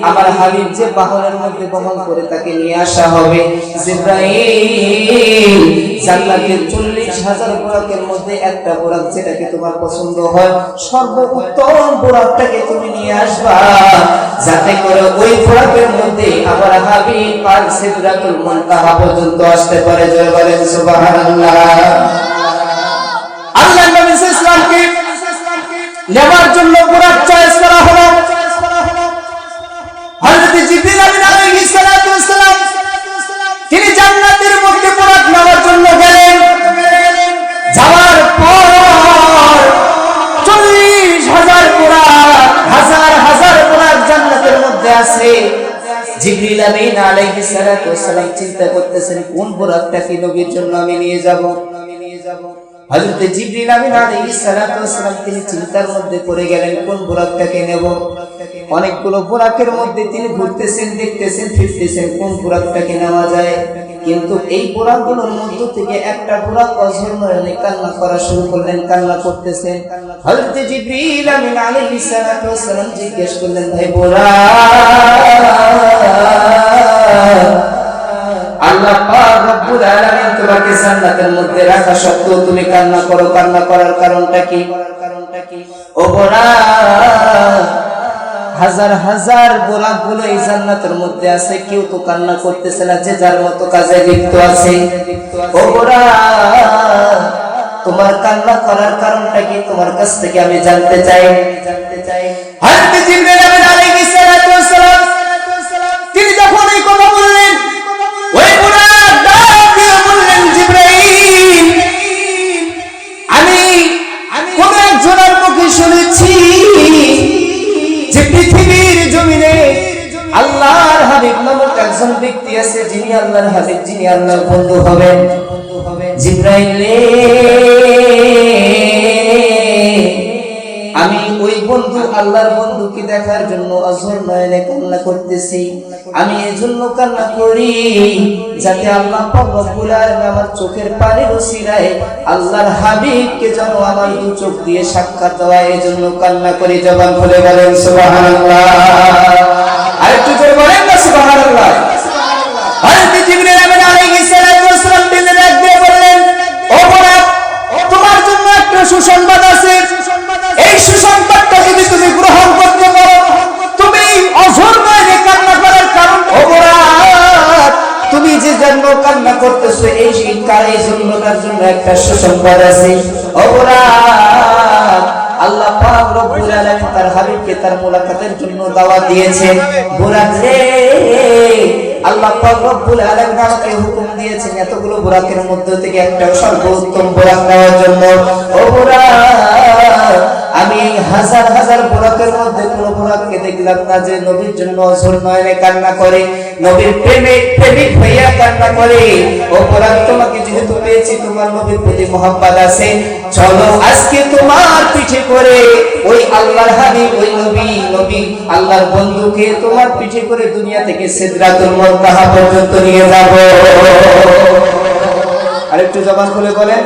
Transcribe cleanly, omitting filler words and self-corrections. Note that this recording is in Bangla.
আমার হাবিব যে বাহনের মধ্যে বহন করে তাকে নিয়ে আসা হবে। জিবরাইল জান্নাতের 40,000 বুরাকের মধ্যে একটা বুরাক যেটাকে তোমার পছন্দ হয় সর্বোত্তম বুরাকটাকে তুমি নিয়ে আসবা, যাতে করে ওই বুরাকের মধ্যে আমার হাবিব আর সিদরাতুল মুনতাহা পর্যন্ত আসতে পারে। জয় বলেন সুবহানাল্লাহ। আল্লাহ নবী সাল্লাল্লাহু আলাইহি ওয়াসাল্লামকে নেওয়ার জন্য বুরাক চয়েস করা হলো। হযরত জিবরিল আমিন আলাইহিস সালাতু ওয়াস সালাম তিনি জান্নাতের মধ্যে বুরাক নেওয়ার জন্য গেলেন। যাওয়ার পর 40,000 বুরাক, হাজার হাজার বুরাক জান্নাতের মধ্যে আছে। জিবরিল আমিন আলাইহিস সালাতু ওয়াস সালাম চিন্তা করতেছেন কোন বুরাকটাকে নবীর জন্য আমি নিয়ে যাব। হযরত জিবরিল আমিন আলাইহিস সালাতু ওয়াস সালাম তিনি চিন্তার মধ্যে পড়ে গেলেন কোন বুরাকটাকে নেব। অনেকগুলো বুরাকের মধ্যে তিনি ঘুরতেছেন, দেখতেছেন, ফিরতেছেন কোন বুরাকটাকে নেওয়া যায়। কিন্তু এই বুরাকগুলোর মধ্য থেকে একটা বুরাক অঝর নয়নে কান্না করা শুরু করলেন, কান্না করতেছেন। হযরত জিবরিল আমিন আলাইহিস সালাতু ওয়াস সালাম জিজ্ঞেস করলেন, ভাই বুরাক, আল্লাহ পাক রব্বুল আলামিন তোমাকে জান্নাতের মধ্যে রাখা সত্ত্বেও তুমি কান্না করো, কান্না করার কারণটা কি? ও বুরাক, হাজার হাজার বুরাকগুলো এই জান্নাতের মধ্যে আছে, কেউ তো কান্না করতেছে না, যে যার মতো কাজে লিপ্ত আছে। ও বুরাক, তোমার কান্না করার কারণটা কি? তোমার কাছ থেকে আমি জানতে চাই। হযরত জিবরিল আমিন আলাইহিস সালাতু ওয়াস সালাম তিনি যখন এই কথা বললেন, ওই বুরাক ডাক দিয়ে বললেন, জিবরাইল, আমি কোন একজনের মুখে শুনেছি যে পৃথিবীর জমিনে আল্লাহর হাবিব নামক একজন ব্যক্তি আছে, যিনি আল্লাহর হাবিব, যিনি আল্লাহর বন্ধু হবেন। জিবরাইল, আমি ওই বন্ধু, আল্লাহর বন্ধুকে দেখার জন্য অঝর নয়নে কান্না করতেছি। আমি এজন্য কান্না করি যাতে আল্লাহ পাক রব্বুল আলামিন আমার চোখের পানির ওসিলায় আল্লাহর হাবিবকে যেন আমার দু চোখ দিয়ে সাক্ষাৎ দেওয়া, এজন্য কান্না করি। জবান খুলে বলেন সুবহানাল্লাহ। আরেকটু জোরে বলেন না সুবহানাল্লাহ। হযরত জিবরিল আমিন আলাইহিস সালাতু ওয়াস সালাম তিনি ডাক দিয়ে বললেন, ও বুরাক, তোমার জন্য একটা সুসংবাদ আছে। এই সুসংবাদটা যদি তুমি গ্রহণ করতে পারো, তুমি অঝর নয়নে কান্না করার কারণ, ও বুরাক, তুমি যে জন্য কান্না করতেছো এই জন্যটার জন্য একটা সুসংবাদ আছে। ও বুরাক, আল্লাহ পাক রব্বুল আলামিন তার হাবিবকে তার মুলাকাতের জন্য দাওয়াত দিয়েছেন। বুরাক রে, আল্লাহ পাক রব্বুল আলামিন আমাকে হুকুম দিয়েছেন এতগুলো বুরাকের মধ্যে থেকে একটা সর্বোত্তম বুরাক নেওয়ার জন্য। ও বুরাক, আমি হাজার হাজার বুরাকের মধ্যে কোন বুরাককে দেখলাম না যে নবীর জন্য অঝর নয়নে কান্না করে, নবীর প্রেমিক হইয়া কান্না করে। ও বুরাক, তোমাকে যেহেতু পেয়েছি, তোমার নবীর প্রতি মহব্বত আছে, চলো আজকে তোমার পিঠে করে ওই আল্লাহর হাবিব, ওই নবী আল্লাহর বন্ধুকে তোমার পিঠে করে দুনিয়া থেকে সিদরাতুল মুনতাহা পর্যন্ত নিয়ে যাব। আরেকটু জবান খুলে বলেন।